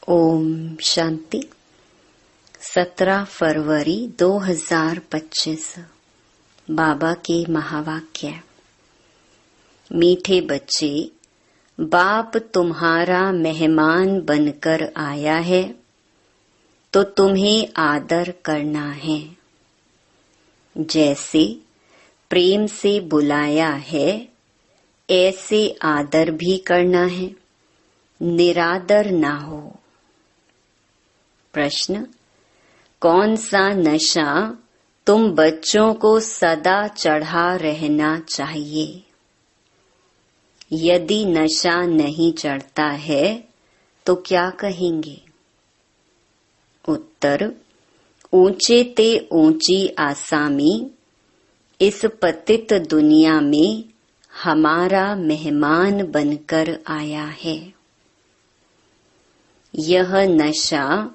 ओम शांति। 17 फरवरी 2025 बाबा के महावाक्य। मीठे बच्चे, बाप तुम्हारा मेहमान बनकर आया है तो तुम्हें आदर करना है। जैसे प्रेम से बुलाया है ऐसे आदर भी करना है, निरादर ना हो। प्रश्न: कौन सा नशा तुम बच्चों को सदा चढ़ा रहना चाहिए? यदि नशा नहीं चढ़ता है तो क्या कहेंगे? उत्तर: ऊंचे ते ऊंची आसामी इस पतित दुनिया में हमारा मेहमान बनकर आया है। यह नशा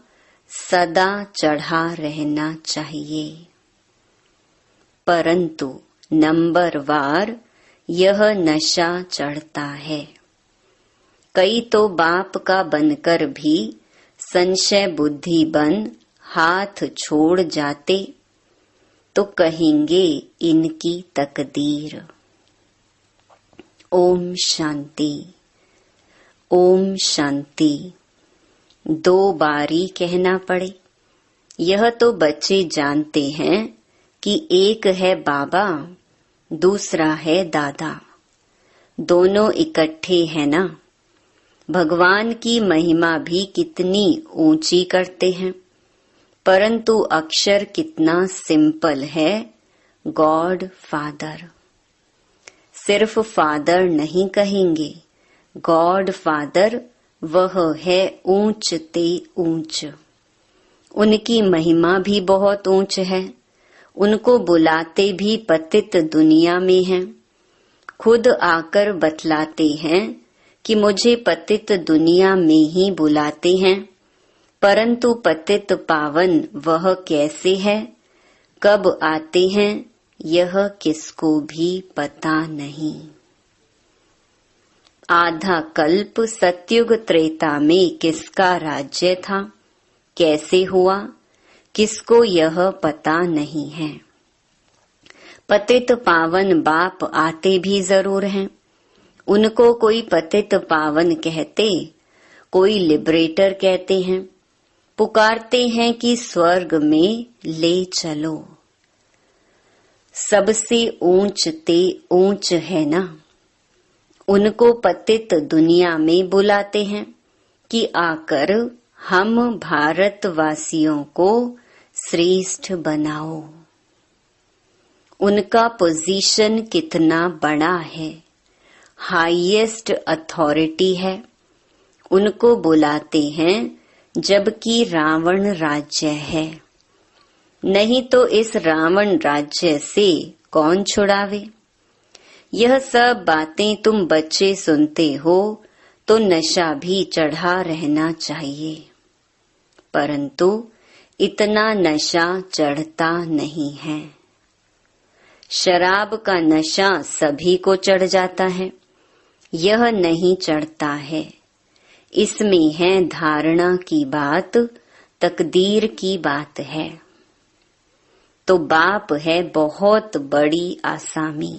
सदा चढ़ा रहना चाहिए, परंतु नंबरवार यह नशा चढ़ता है। कई तो बाप का बनकर भी संशय बुद्धि बन हाथ छोड़ जाते तो कहेंगे इनकी तकदीर। ओम शांति। ओम शांति। 2 बारी कहना पड़े। यह तो बच्चे जानते हैं कि एक है बाबा, दूसरा है दादा, दोनों इकट्ठे हैं ना। भगवान की महिमा भी कितनी ऊंची करते हैं, परंतु अक्षर कितना सिंपल है, गॉड फादर। सिर्फ फादर नहीं कहेंगे, गॉड फादर वह है ऊंच ते ऊंच। उनकी महिमा भी बहुत ऊंच है। उनको बुलाते भी पतित दुनिया में हैं। खुद आकर बतलाते हैं कि मुझे पतित दुनिया में ही बुलाते हैं, परंतु पतित पावन वह कैसे है, कब आते हैं, यह किसको भी पता नहीं। आधा कल्प सतयुग त्रेता में किसका राज्य था, कैसे हुआ, किसको यह पता नहीं है। पतित पावन बाप आते भी जरूर हैं। उनको कोई पतित पावन कहते, कोई लिबरेटर कहते हैं। पुकारते हैं कि स्वर्ग में ले चलो। सबसे ऊंच ते ऊंच है ना। उनको पतित दुनिया में बुलाते हैं कि आकर हम भारतवासियों को श्रेष्ठ बनाओ। उनका पोजीशन कितना बड़ा है, हाईएस्ट अथॉरिटी है। उनको बुलाते हैं जबकि रावण राज्य है। नहीं तो इस रावण राज्य से कौन छुड़ावे। यह सब बातें तुम बच्चे सुनते हो तो नशा भी चढ़ा रहना चाहिए, परंतु इतना नशा चढ़ता नहीं है। शराब का नशा सभी को चढ़ जाता है, यह नहीं चढ़ता है। इसमें है धारणा की बात, तकदीर की बात है। तो बाप है बहुत बड़ी आसामी।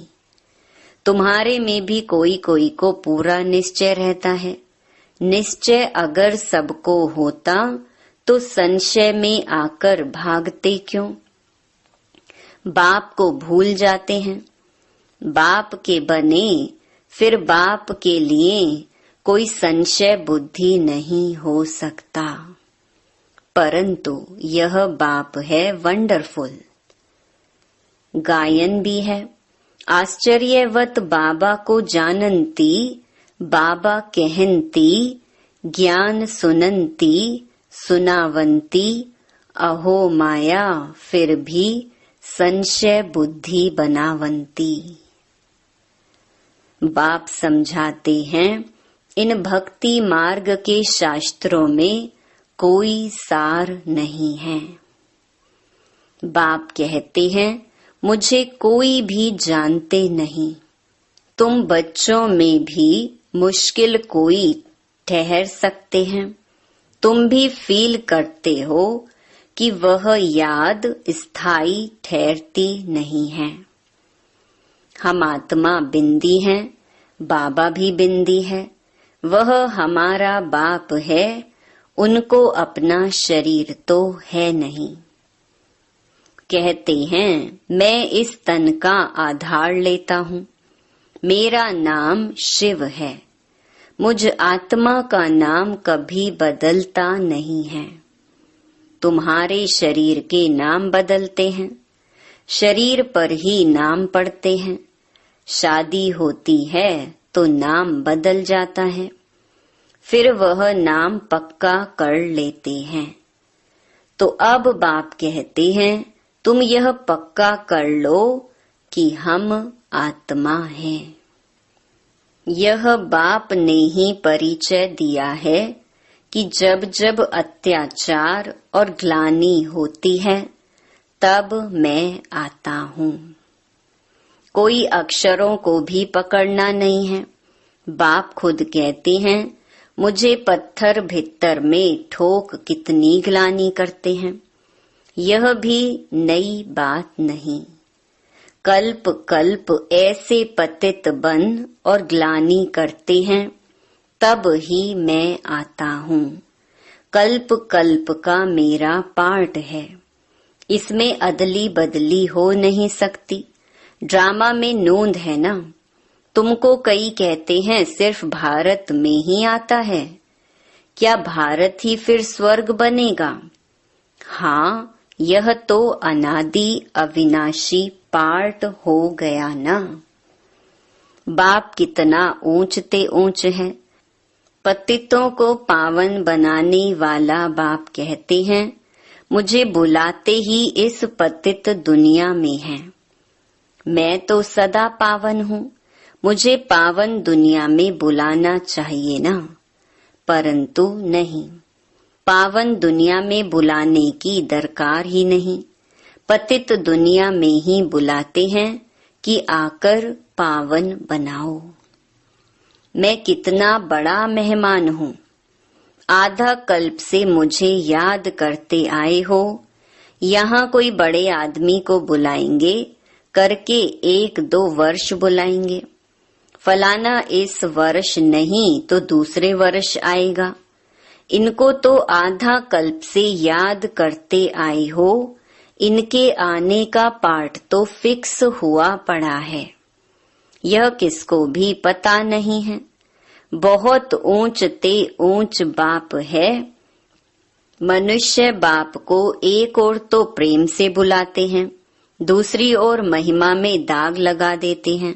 तुम्हारे में भी कोई कोई को पूरा निश्चय रहता है। निश्चय अगर सबको होता तो संशय में आकर भागते क्यों। बाप को भूल जाते हैं। बाप के बने फिर बाप के लिए कोई संशय बुद्धि नहीं हो सकता, परंतु यह बाप है वंडरफुल। गायन भी है। आश्चर्यवत बाबा को जानंती, बाबा कहंती, ज्ञान सुनंती, सुनावंती, अहो माया फिर भी संशय बुद्धि बनावंती। बाप समझाते हैं इन भक्ति मार्ग के शास्त्रों में कोई सार नहीं है। बाप कहते हैं मुझे कोई भी जानते नहीं। तुम बच्चों में भी मुश्किल कोई ठहर सकते हैं, तुम भी फील करते हो कि वह याद स्थायी ठहरती नहीं है। हम आत्मा बिंदी हैं, बाबा भी बिंदी है। वह हमारा बाप है, उनको अपना शरीर तो है नहीं। कहते हैं मैं इस तन का आधार लेता हूँ, मेरा नाम शिव है। मुझ आत्मा का नाम कभी बदलता नहीं है। तुम्हारे शरीर के नाम बदलते हैं, शरीर पर ही नाम पड़ते हैं। शादी होती है तो नाम बदल जाता है, फिर वह नाम पक्का कर लेते हैं। तो अब बाप कहते हैं तुम यह पक्का कर लो कि हम आत्मा हैं। यह बाप ने ही परिचय दिया है कि जब जब अत्याचार और ग्लानि होती है तब मैं आता हूँ। कोई अक्षरों को भी पकड़ना नहीं है। बाप खुद कहते हैं मुझे पत्थर भीतर में ठोक कितनी ग्लानि करते हैं। यह भी नई बात नहीं। कल्प कल्प ऐसे पतित बन और ग्लानि करते हैं, तब ही मैं आता हूँ। कल्प कल्प का मेरा पार्ट है, इसमें अदली बदली हो नहीं सकती। ड्रामा में नोंद है ना। तुमको कई कहते हैं सिर्फ भारत में ही आता है। क्या भारत ही फिर स्वर्ग बनेगा? हाँ, यह तो अनादि अविनाशी पार्ट हो गया ना। बाप कितना ऊंचते ऊंच है। पतितों को पावन बनाने वाला बाप कहते हैं मुझे बुलाते ही इस पतित दुनिया में है। मैं तो सदा पावन हूँ, मुझे पावन दुनिया में बुलाना चाहिए ना, परंतु नहीं। पावन दुनिया में बुलाने की दरकार ही नहीं। पतित दुनिया में ही बुलाते हैं कि आकर पावन बनाओ। मैं कितना बड़ा मेहमान हूँ। आधा कल्प से मुझे याद करते आए हो। यहाँ कोई बड़े आदमी को बुलाएंगे, करके 1-2 वर्ष बुलाएंगे। फलाना इस वर्ष नहीं तो दूसरे वर्ष आएगा। इनको तो आधा कल्प से याद करते आए हो। इनके आने का पार्ट तो फिक्स हुआ पड़ा है। यह किसको भी पता नहीं है। बहुत ऊंचते ऊंच बाप है। मनुष्य बाप को एक ओर तो प्रेम से बुलाते हैं, दूसरी ओर महिमा में दाग लगा देते हैं।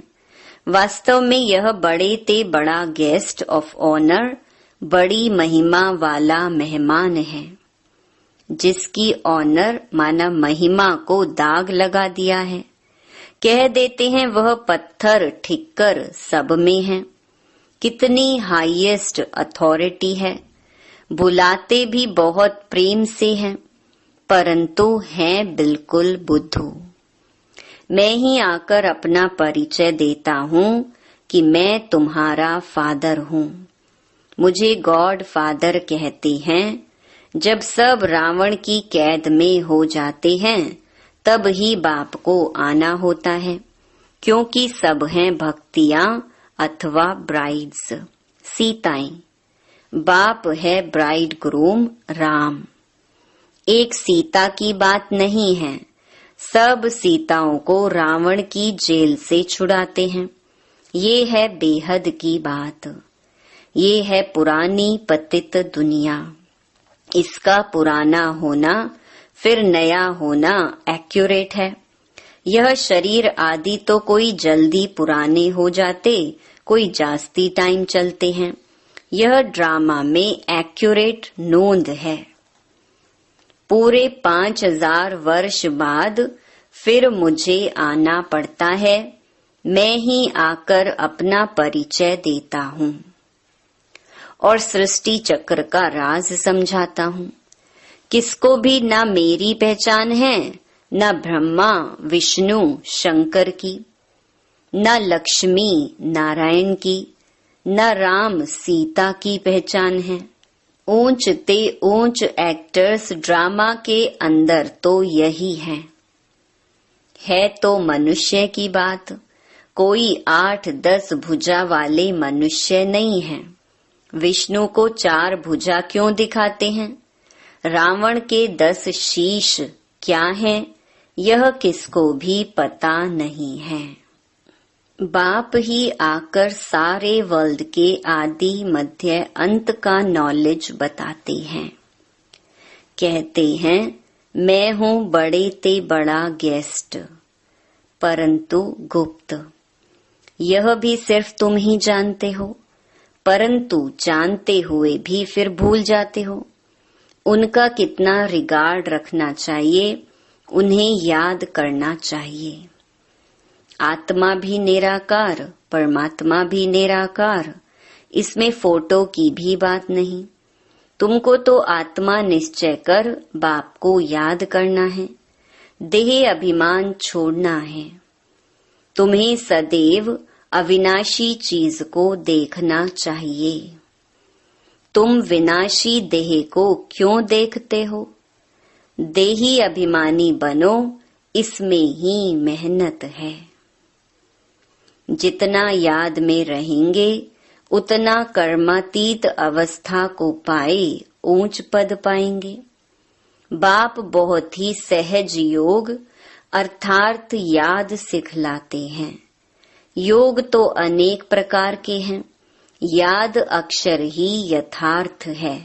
वास्तव में यह बड़े ते बड़ा गेस्ट ऑफ ऑनर, बड़ी महिमा वाला मेहमान है, जिसकी ऑनर माना महिमा को दाग लगा दिया है। कह देते हैं वह पत्थर ठिक्कर सब में है। कितनी हाईएस्ट अथॉरिटी है। बुलाते भी बहुत प्रेम से हैं, परंतु हैं बिल्कुल बुद्धू। मैं ही आकर अपना परिचय देता हूँ कि मैं तुम्हारा फादर हूँ। मुझे गॉड फादर कहते हैं। जब सब रावण की कैद में हो जाते हैं तब ही बाप को आना होता है, क्योंकि सब हैं भक्तियां अथवा ब्राइड्स, सीताएं। बाप है ब्राइड ग्रूम राम। एक सीता की बात नहीं है। सब सीताओं को रावण की जेल से छुड़ाते हैं। ये है बेहद की बात। ये है पुरानी पतित दुनिया। इसका पुराना होना फिर नया होना एक्यूरेट है। यह शरीर आदि तो कोई जल्दी पुराने हो जाते, कोई जास्ती टाइम चलते हैं। यह ड्रामा में एक्यूरेट नोंद है। पूरे 5000 वर्ष बाद फिर मुझे आना पड़ता है। मैं ही आकर अपना परिचय देता हूँ और सृष्टि चक्र का राज समझाता हूँ। किसको भी न मेरी पहचान है, न ब्रह्मा विष्णु शंकर की, न लक्ष्मी नारायण की, न राम सीता की पहचान है। ऊंच ते ऊंच एक्टर्स ड्रामा के अंदर तो यही है तो मनुष्य की बात। कोई 8-10 भुजा वाले मनुष्य नहीं है। विष्णु को 4 भुजा क्यों दिखाते हैं? रावण के 10 शीश क्या हैं, यह किसको भी पता नहीं है। बाप ही आकर सारे वर्ल्ड के आदि मध्य अंत का नॉलेज बताते हैं। कहते हैं मैं हूँ बड़े ते बड़ा गेस्ट, परंतु गुप्त। यह भी सिर्फ तुम ही जानते हो, परंतु जानते हुए भी फिर भूल जाते हो। उनका कितना रिगार्ड रखना चाहिए, उन्हें याद करना चाहिए। आत्मा भी निराकार, परमात्मा भी निराकार, इसमें फोटो की भी बात नहीं। तुमको तो आत्मा निश्चय कर बाप को याद करना है, देह अभिमान छोड़ना है। तुम्हें सदैव अविनाशी चीज को देखना चाहिए। तुम विनाशी देह को क्यों देखते हो? देही अभिमानी बनो, इसमें ही मेहनत है। जितना याद में रहेंगे उतना कर्मातीत अवस्था को पाए ऊंच पद पाएंगे। बाप बहुत ही सहज योग अर्थात याद सिखलाते हैं। योग तो अनेक प्रकार के हैं, याद अक्षर ही यथार्थ है।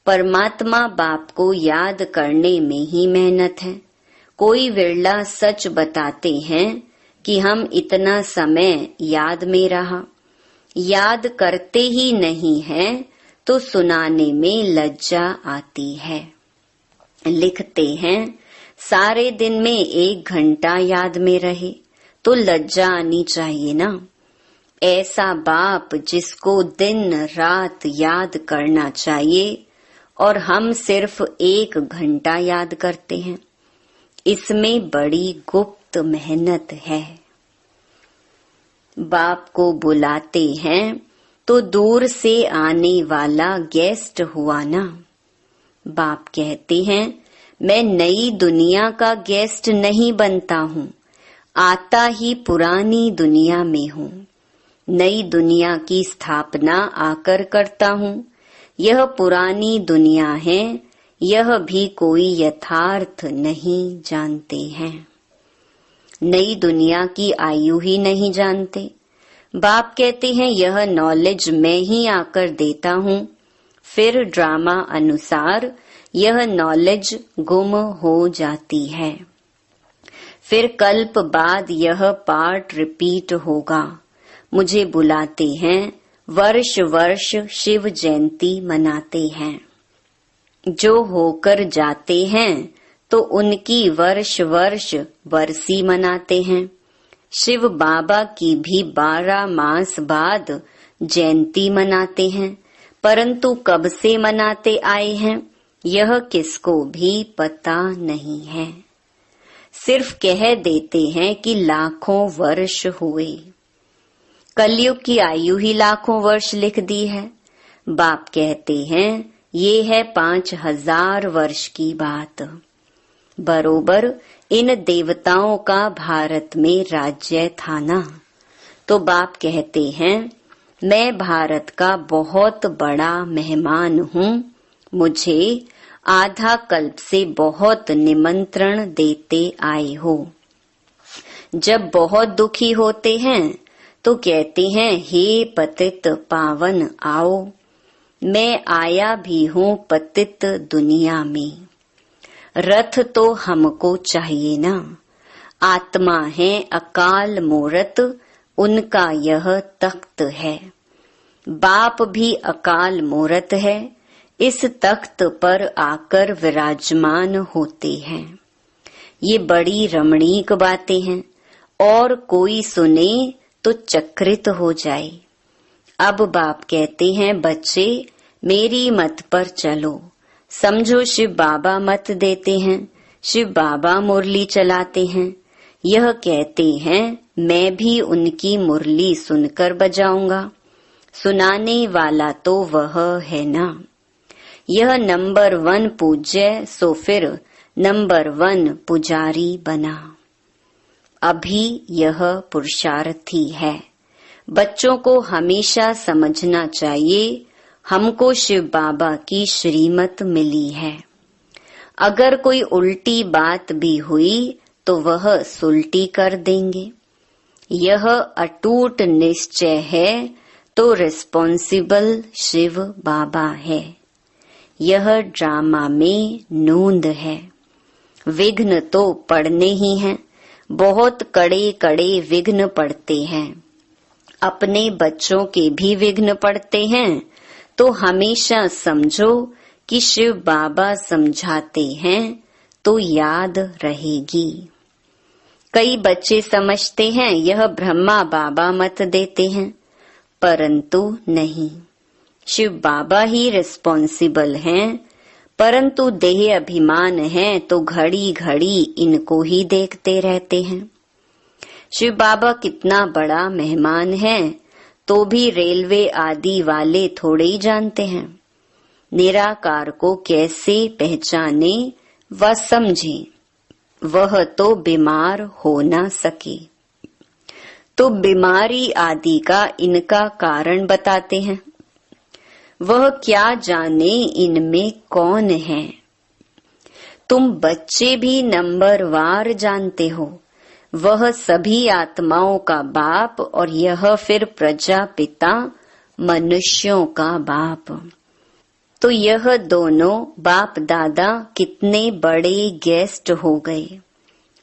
परमात्मा बाप को याद करने में ही मेहनत है। कोई विरला सच बताते हैं कि हम इतना समय याद में रहा। याद करते ही नहीं है तो सुनाने में लज्जा आती है। लिखते हैं सारे दिन में 1 घंटा याद में रहे तो लज्जा आनी चाहिए ना। ऐसा बाप जिसको दिन रात याद करना चाहिए और हम सिर्फ 1 घंटा याद करते हैं, इसमें बड़ी गुप्त मेहनत है। बाप को बुलाते हैं तो दूर से आने वाला गेस्ट हुआ ना। बाप कहते हैं मैं नई दुनिया का गेस्ट नहीं बनता हूँ, आता ही पुरानी दुनिया में हूँ। नई दुनिया की स्थापना आकर करता हूँ। यह पुरानी दुनिया है, यह भी कोई यथार्थ नहीं जानते हैं। नई दुनिया की आयु ही नहीं जानते। बाप कहते हैं यह नॉलेज मैं ही आकर देता हूँ। फिर ड्रामा अनुसार यह नॉलेज गुम हो जाती है। फिर कल्प बाद यह पार्ट रिपीट होगा। मुझे बुलाते हैं, वर्ष वर्ष शिव जयंती मनाते हैं। जो होकर जाते हैं तो उनकी वर्ष वर्ष बरसी मनाते हैं। शिव बाबा की भी 12 मास बाद जयंती मनाते हैं, परंतु कब से मनाते आए हैं यह किसको भी पता नहीं है। सिर्फ कह देते हैं कि लाखों वर्ष हुए। कलयुग की आयु ही लाखों वर्ष लिख दी है। बाप कहते हैं ये है 5000 वर्ष की बात। बरोबर इन देवताओं का भारत में राज्य था ना। तो बाप कहते हैं मैं भारत का बहुत बड़ा मेहमान हूँ। मुझे आधा कल्प से बहुत निमंत्रण देते आए हो। जब बहुत दुखी होते हैं तो कहते हैं हे पतित पावन आओ। मैं आया भी हूँ पतित दुनिया में। रथ तो हमको चाहिए ना। आत्मा है अकाल मूरत, उनका यह तख्त है। बाप भी अकाल मूरत है, इस तख्त पर आकर विराजमान होते हैं। ये बड़ी रमणीक बातें हैं और कोई सुने तो चक्रित हो जाए। अब बाप कहते हैं बच्चे मेरी मत पर चलो। समझो शिव बाबा मत देते हैं, शिव बाबा मुरली चलाते हैं। यह कहते हैं मैं भी उनकी मुरली सुनकर बजाऊंगा। सुनाने वाला तो वह है ना। यह नंबर 1 पूज्य, सो फिर नंबर 1 पुजारी बना। अभी यह पुरुषार्थी है। बच्चों को हमेशा समझना चाहिए, हमको शिव बाबा की श्रीमत मिली है। अगर कोई उल्टी बात भी हुई तो वह सुलटी कर देंगे। यह अटूट निश्चय है तो रिस्पॉन्सिबल शिव बाबा है। यह ड्रामा में नूंद है। विघ्न तो पड़ने ही हैं, बहुत कड़े कड़े विघ्न पड़ते हैं। अपने बच्चों के भी विघ्न पड़ते हैं, तो हमेशा समझो कि शिव बाबा समझाते हैं तो याद रहेगी। कई बच्चे समझते हैं यह ब्रह्मा बाबा मत देते हैं, परंतु नहीं, शिव बाबा ही रिस्पॉन्सिबल हैं। परंतु देह अभिमान है तो घड़ी घड़ी इनको ही देखते रहते हैं। शिव बाबा कितना बड़ा मेहमान है तो भी रेलवे आदि वाले थोड़े ही जानते हैं। निराकार को कैसे पहचाने व समझे, वह तो बीमार हो ना सके। तो बीमारी आदि का इनका कारण बताते हैं। वह क्या जाने इनमें कौन है। तुम बच्चे भी नंबरवार जानते हो। वह सभी आत्माओं का बाप और यह फिर प्रजापिता मनुष्यों का बाप। तो यह दोनों बाप दादा कितने बड़े गेस्ट हो गए।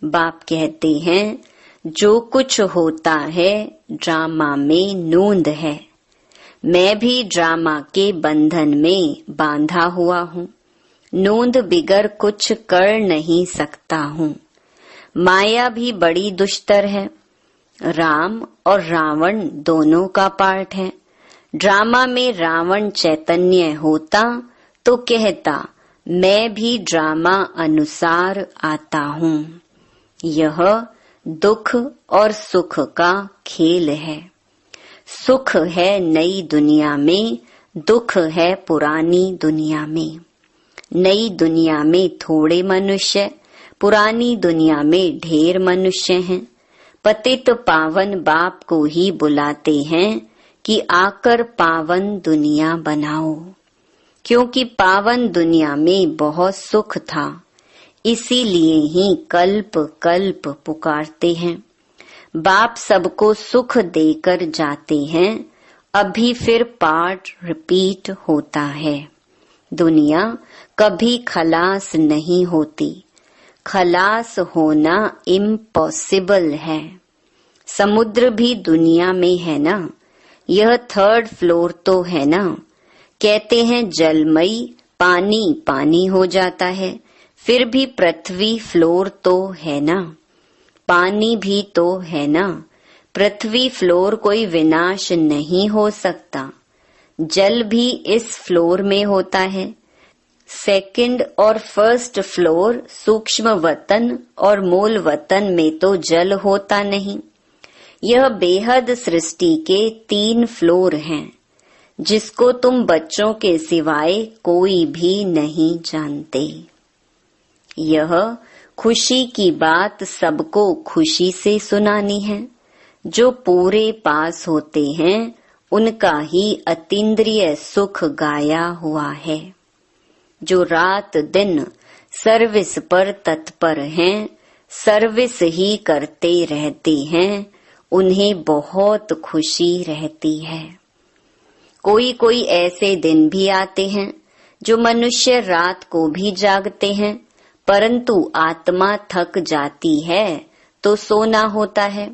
बाप कहते हैं जो कुछ होता है ड्रामा में नूंद है। मैं भी ड्रामा के बंधन में बांधा हुआ हूँ। नूंद बिगर कुछ कर नहीं सकता हूँ। माया भी बड़ी दुष्टर है। राम और रावण दोनों का पार्ट है। ड्रामा में रावण चैतन्य होता तो कहता मैं भी ड्रामा अनुसार आता हूँ। यह दुख और सुख का खेल है। सुख है नई दुनिया में, दुख है पुरानी दुनिया में। नई दुनिया में थोड़े मनुष्य, पुरानी दुनिया में ढेर मनुष्य हैं। पतित पावन बाप को ही बुलाते हैं कि आकर पावन दुनिया बनाओ, क्योंकि पावन दुनिया में बहुत सुख था, इसीलिए ही कल्प कल्प पुकारते हैं। बाप सबको सुख देकर जाते हैं, अभी फिर पार्ट रिपीट होता है। दुनिया कभी खलास नहीं होती। खलास होना इम्पॉसिबल है। समुद्र भी दुनिया में है ना, यह 3rd फ्लोर तो है ना। कहते हैं जलमयी पानी पानी हो जाता है, फिर भी पृथ्वी फ्लोर तो है ना। पानी भी तो है ना। पृथ्वी फ्लोर कोई विनाश नहीं हो सकता। जल भी इस फ्लोर में होता है। 2nd और 1st फ्लोर सूक्ष्म वतन और मूल वतन में तो जल होता नहीं। यह बेहद सृष्टि के 3 फ्लोर हैं, जिसको तुम बच्चों के सिवाय कोई भी नहीं जानते। यह खुशी की बात सबको खुशी से सुनानी है। जो पूरे पास होते हैं उनका ही अतीन्द्रिय सुख गाया हुआ है। जो रात दिन सर्विस पर तत्पर हैं, सर्विस ही करते रहते हैं, उन्हें बहुत खुशी रहती है। कोई कोई ऐसे दिन भी आते हैं जो मनुष्य रात को भी जागते हैं, परंतु आत्मा थक जाती है तो सोना होता है।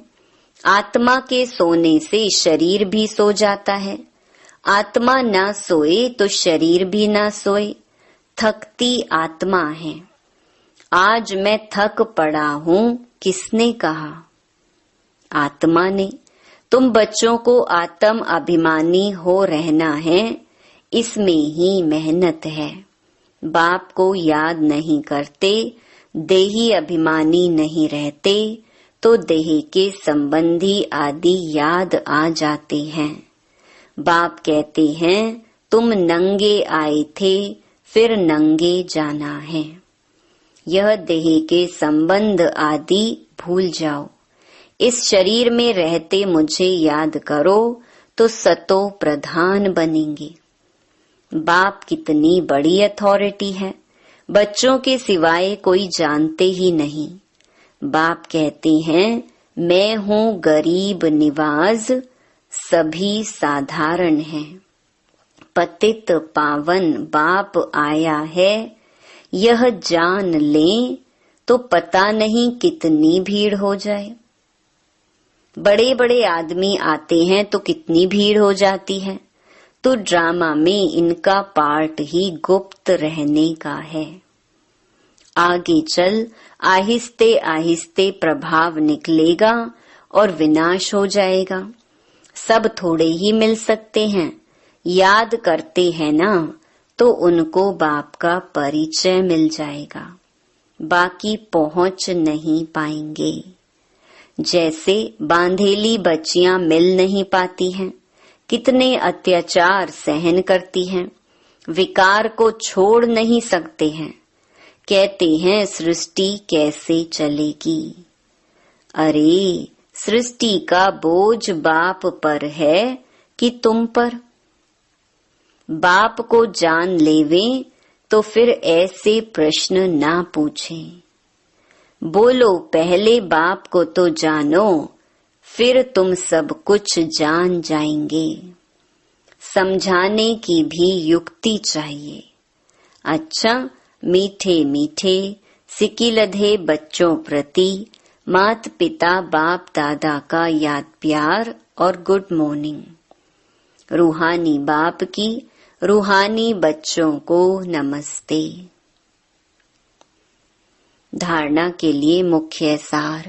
आत्मा के सोने से शरीर भी सो जाता है। आत्मा ना सोए तो शरीर भी ना सोए। थकती आत्मा है। आज मैं थक पड़ा हूँ, किसने कहा? आत्मा ने। तुम बच्चों को आत्म अभिमानी हो रहना है, इसमें ही मेहनत है। बाप को याद नहीं करते, देही अभिमानी नहीं रहते, तो देह के संबंधी आदि याद आ जाते हैं। बाप कहते हैं तुम नंगे आए थे फिर नंगे जाना है। यह देह के संबंध आदि भूल जाओ। इस शरीर में रहते मुझे याद करो तो सतो प्रधान बनेंगे। बाप कितनी बड़ी अथॉरिटी है, बच्चों के सिवाय कोई जानते ही नहीं। बाप कहते हैं, मैं हूँ गरीब निवाज, सभी साधारण हैं। पतित पावन बाप आया है, यह जान लें तो पता नहीं कितनी भीड़ हो जाए। बड़े बड़े आदमी आते हैं तो कितनी भीड़ हो जाती है। तो ड्रामा में इनका पार्ट ही गुप्त रहने का है। आगे चल आहिस्ते आहिस्ते प्रभाव निकलेगा और विनाश हो जाएगा। सब थोड़े ही मिल सकते हैं, याद करते हैं ना, तो उनको बाप का परिचय मिल जाएगा, बाकी पहुंच नहीं पाएंगे। जैसे बांधेली बच्चियां मिल नहीं पाती हैं, कितने अत्याचार सहन करती हैं, विकार को छोड़ नहीं सकते हैं। कहते हैं सृष्टि कैसे चलेगी। अरे सृष्टि का बोझ बाप पर है कि तुम पर। बाप को जान लेवें तो फिर ऐसे प्रश्न ना पूछें। बोलो पहले बाप को तो जानो, फिर तुम सब कुछ जान जाएंगे। समझाने की भी युक्ति चाहिए। अच्छा, मीठे मीठे सिकिलधे बच्चों प्रति मात पिता बाप दादा का याद प्यार और गुड मॉर्निंग। रूहानी बाप की रूहानी बच्चों को नमस्ते। धारणा के लिए मुख्य सार।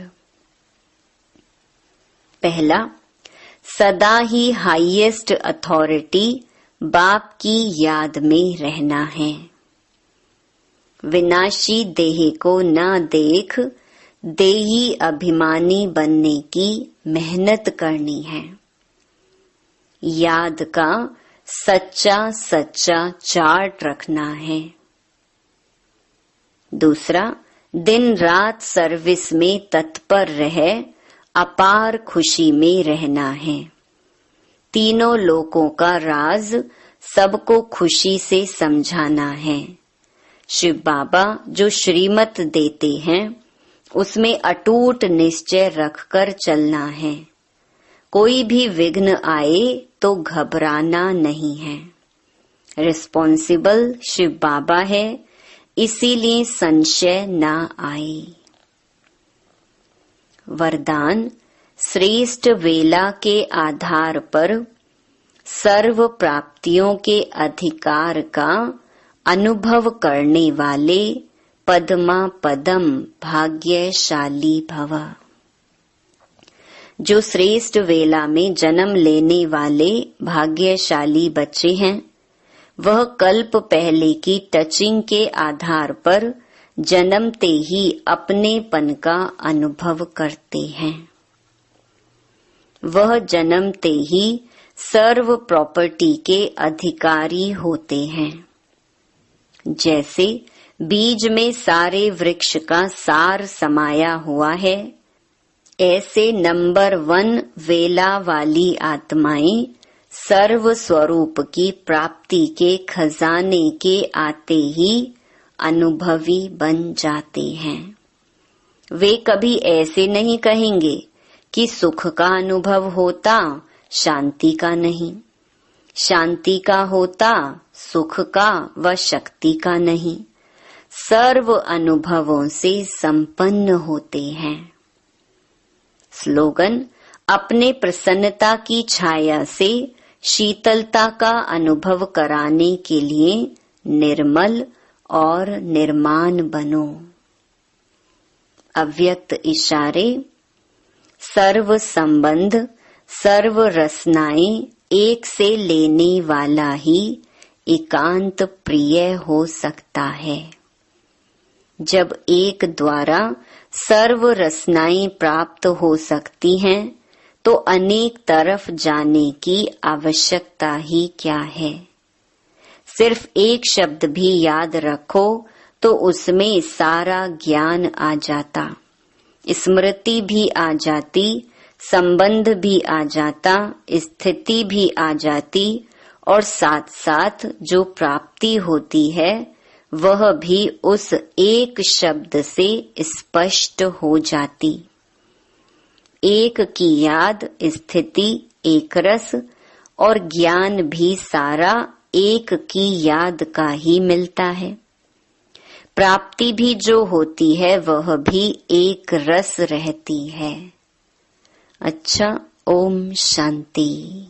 पहला, सदा ही हाईएस्ट अथॉरिटी बाप की याद में रहना है। विनाशी देह को न देख देही अभिमानी बनने की मेहनत करनी है। याद का सच्चा सच्चा चार्ट रखना है। दूसरा, दिन रात सर्विस में तत्पर रह अपार खुशी में रहना है। तीनों लोकों का राज सबको खुशी से समझाना है। शिव बाबा जो श्रीमत देते हैं उसमें अटूट निश्चय रखकर चलना है। कोई भी विघ्न आए तो घबराना नहीं है। रिस्पॉन्सिबल शिव बाबा है, इसीलिए संशय न आए। वरदान, श्रेष्ठ वेला के आधार पर सर्व प्राप्तियों के अधिकार का अनुभव करने वाले पद्मा पदम भाग्यशाली भव। जो श्रेष्ठ वेला में जन्म लेने वाले भाग्यशाली बच्चे हैं, वह कल्प पहले की टचिंग के आधार पर जन्मते ही अपनेपन का अनुभव करते हैं। वह जन्मते ही सर्व प्रॉपर्टी के अधिकारी होते हैं। जैसे बीज में सारे वृक्ष का सार समाया हुआ है, ऐसे नंबर 1 वेला वाली आत्माएं सर्व स्वरूप की प्राप्ति के खजाने के आते ही अनुभवी बन जाते हैं। वे कभी ऐसे नहीं कहेंगे कि सुख का अनुभव होता, शांति का नहीं, शांति का होता, सुख का व शक्ति का नहीं। सर्व अनुभवों से संपन्न होते हैं। स्लोगन, अपने प्रसन्नता की छाया से शीतलता का अनुभव कराने के लिए निर्मल और निर्माण बनो। अव्यक्त इशारे, सर्व संबंध, सर्व रसनाएं एक से लेने वाला ही एकांत प्रिय हो सकता है। जब एक द्वारा सर्व रसनाएं प्राप्त हो सकती हैं, तो अनेक तरफ जाने की आवश्यकता ही क्या है। सिर्फ एक शब्द भी याद रखो तो उसमें सारा ज्ञान आ जाता, स्मृति भी आ जाती, संबंध भी आ जाता, स्थिति भी आ जाती और साथ साथ जो प्राप्ति होती है वह भी उस एक शब्द से स्पष्ट हो जाती। एक की याद, स्थिति, एक रस और ज्ञान भी सारा एक की याद का ही मिलता है। प्राप्ति भी जो होती है वह भी एक रस रहती है। अच्छा, ओम शांति।